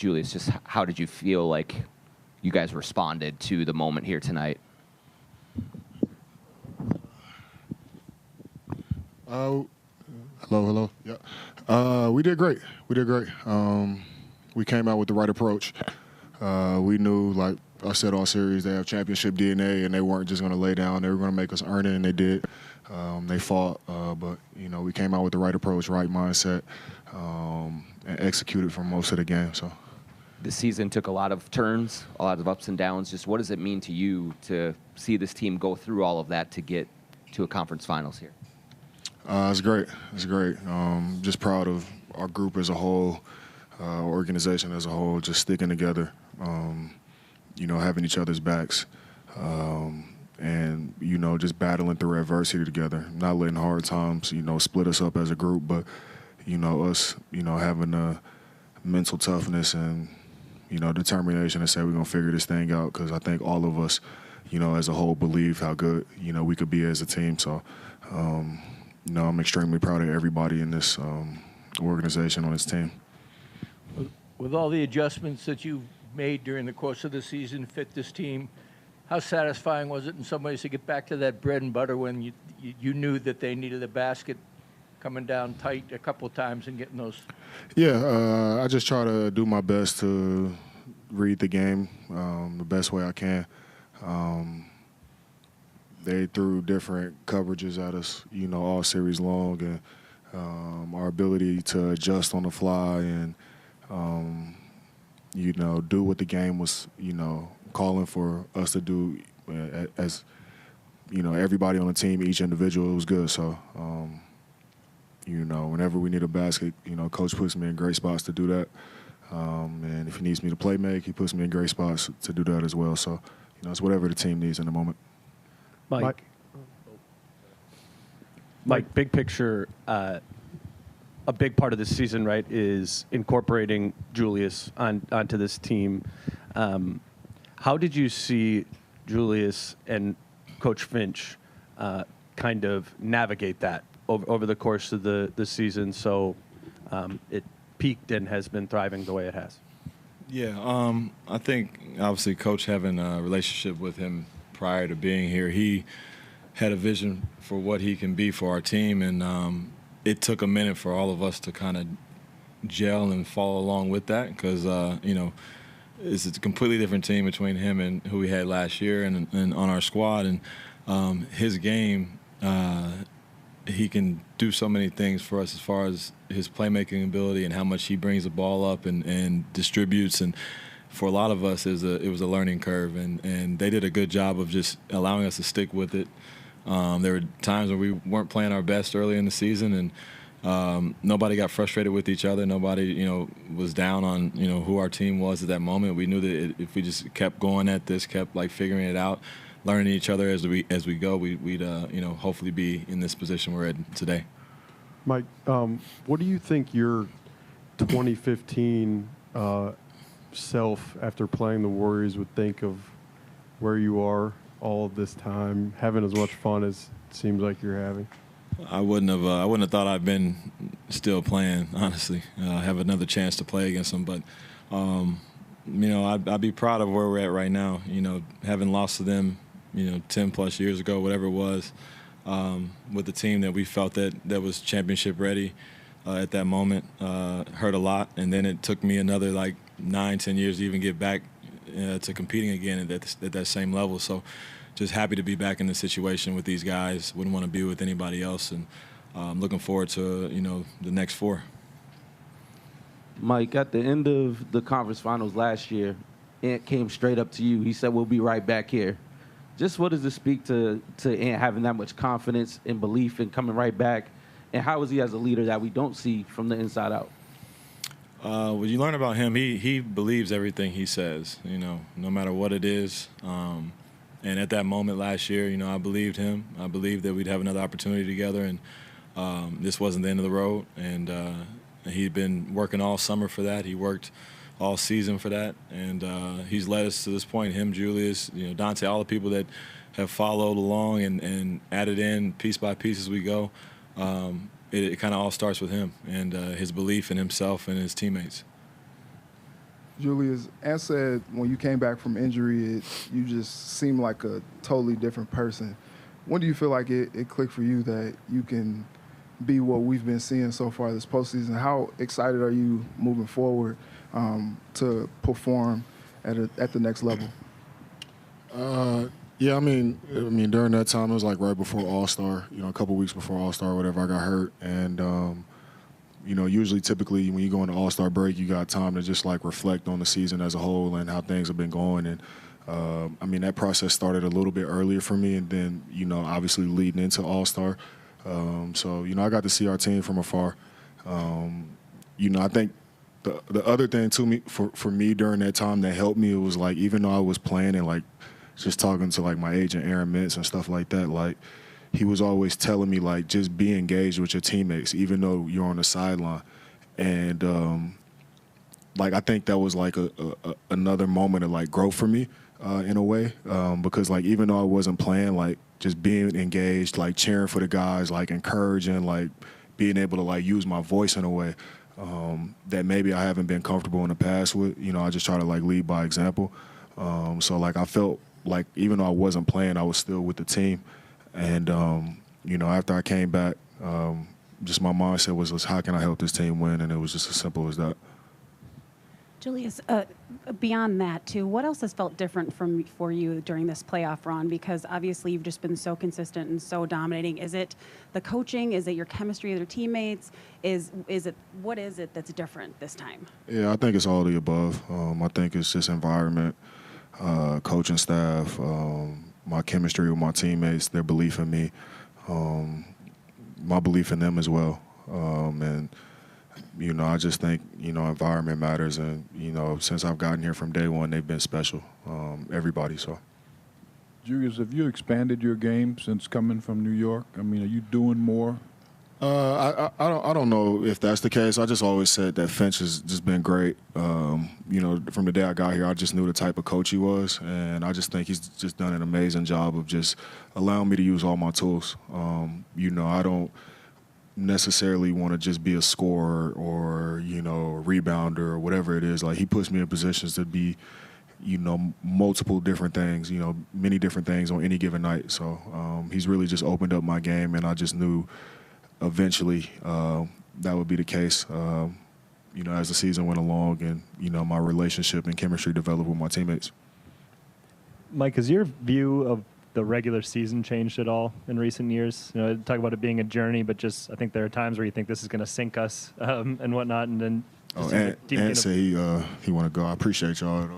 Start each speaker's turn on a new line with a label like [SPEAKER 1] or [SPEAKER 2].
[SPEAKER 1] Julius, just how did you feel like you guys responded to the moment here tonight?
[SPEAKER 2] Hello. Yeah. We did great. We came out with the right approach. We knew, like I said all series, they have championship DNA, and they weren't just going to lay down. They were going to make us earn it, and they did. They fought, but, we came out with the right approach, right mindset, and executed for most of the game. So,
[SPEAKER 1] the season took a lot of turns, a lot of ups and downs. Just what does it mean to you to see this team go through all of that to get to a conference finals here?
[SPEAKER 2] It's great. Just proud of our group as a whole, organization as a whole, just sticking together, having each other's backs, and, just battling through adversity together, not letting hard times, split us up as a group, but, us, having a mental toughness and, determination to say we're going to figure this thing out, because I think all of us, as a whole believe how good, we could be as a team. So, I'm extremely proud of everybody in this organization on this team.
[SPEAKER 3] With all the adjustments that you've made during the course of the season, fit this team, how satisfying was it in some ways to get back to that bread and butter when you knew that they needed a basket coming down tight a couple of times and getting those?
[SPEAKER 2] Yeah, I just try to do my best to read the game the best way I can. They threw different coverages at us, all series long, and our ability to adjust on the fly and, do what the game was, calling for us to do as, everybody on the team, each individual, was good. So, whenever we need a basket, Coach puts me in great spots to do that. And if he needs me to play make, he puts me in great spots to do that as well. So, it's whatever the team needs in the moment.
[SPEAKER 4] Mike, big picture, a big part of this season, right, is incorporating Julius onto this team. How did you see Julius and Coach Finch kind of navigate that over the course of the season so it peaked and has been thriving the way it has?
[SPEAKER 5] Yeah, I think obviously Coach having a relationship with him prior to being here, he had a vision for what he can be for our team, and it took a minute for all of us to kind of gel and follow along with that because, it's a completely different team between him and who we had last year and on our squad. And his game, he can do so many things for us as far as his playmaking ability and how much he brings the ball up and distributes. And for a lot of us, it was a learning curve, and they did a good job of just allowing us to stick with it. There were times when we weren't playing our best early in the season, and nobody got frustrated with each other. Nobody, was down on, who our team was at that moment. We knew that if we just kept going at this, kept figuring it out, learning each other as we go, we'd hopefully be in this position we're in today.
[SPEAKER 6] Mike, what do you think your 2015 self after playing the Warriors would think of where you are all of this time, having as much fun as it seems like you're having?
[SPEAKER 5] I wouldn't have thought I'd been still playing, honestly. Have another chance to play against them, but I'd be proud of where we're at right now. Having lost to them, 10 plus years ago, whatever it was, with the team that we felt that was championship ready at that moment, hurt a lot, and then it took me another 9-10 years to even get back to competing again at that same level. So just happy to be back in the situation with these guys. Wouldn't want to be with anybody else, and looking forward to the next 4.
[SPEAKER 7] Mike, at the end of the conference finals last year, Ant came straight up to you. He said, "We'll be right back here." Just what does it speak to Ant having that much confidence and belief in coming right back, and how is he as a leader that we don't see from the inside out?
[SPEAKER 5] What you learn about him, he believes everything he says, no matter what it is. And at that moment last year, I believed him. I believed that we'd have another opportunity together, and this wasn't the end of the road. And he'd been working all summer for that. He worked all season for that, and he's led us to this point. Him, Julius, Dante, all the people that have followed along and added in piece by piece as we go. It kind of all starts with him and his belief in himself and his teammates.
[SPEAKER 8] Julius, Ant said when you came back from injury, you just seemed like a totally different person. When do you feel like it clicked for you that you can be what we've been seeing so far this postseason? How excited are you moving forward to perform at the next level?
[SPEAKER 2] Yeah, I mean, during that time, it was like right before All-Star, a couple weeks before All-Star or whatever, I got hurt. And, usually typically when you go into All-Star break, you got time to just like reflect on the season as a whole and how things have been going. And, that process started a little bit earlier for me. And then, obviously leading into All-Star. So, I got to see our team from afar. I think the other thing for me during that time that helped me, it was like, even though I was playing and like, just talking to like my agent Aaron Mintz and stuff like that, like he was always telling me like just be engaged with your teammates even though you're on the sideline. And like I think that was like another moment of like growth for me in a way, because like even though I wasn't playing, like just being engaged, like cheering for the guys, like encouraging, like being able to like use my voice in a way that maybe I haven't been comfortable in the past with. I just try to like lead by example. So like I felt like even though I wasn't playing, I was still with the team. And, after I came back, just my mindset was how can I help this team win? And it was just as simple as that.
[SPEAKER 9] Julius, beyond that, too, what else has felt different for you during this playoff run? Because obviously you've just been so consistent and so dominating. Is it the coaching? Is it your chemistry with your teammates? What is it that's different this time?
[SPEAKER 2] Yeah, I think it's all the above. I think it's just environment. Coaching staff, my chemistry with my teammates, their belief in me, my belief in them as well. And, I just think, environment matters. And, since I've gotten here from day one, they've been special, everybody. So,
[SPEAKER 10] Julius, have you expanded your game since coming from New York? I mean, are you doing more?
[SPEAKER 2] I don't know if that's the case. I just always said that Finch has just been great. From the day I got here, I just knew the type of coach he was, and I just think he's just done an amazing job of just allowing me to use all my tools. I don't necessarily want to just be a scorer or a rebounder or whatever it is. Like he puts me in positions to be, multiple different things, many different things on any given night. So he's really just opened up my game, and I just knew eventually that would be the case, as the season went along and, my relationship and chemistry developed with my teammates.
[SPEAKER 11] Mike, has your view of the regular season changed at all in recent years? Talk about it being a journey, but just I think there are times where you think this is going to sink us and whatnot, and then
[SPEAKER 2] Ant said he want to go. I appreciate y'all.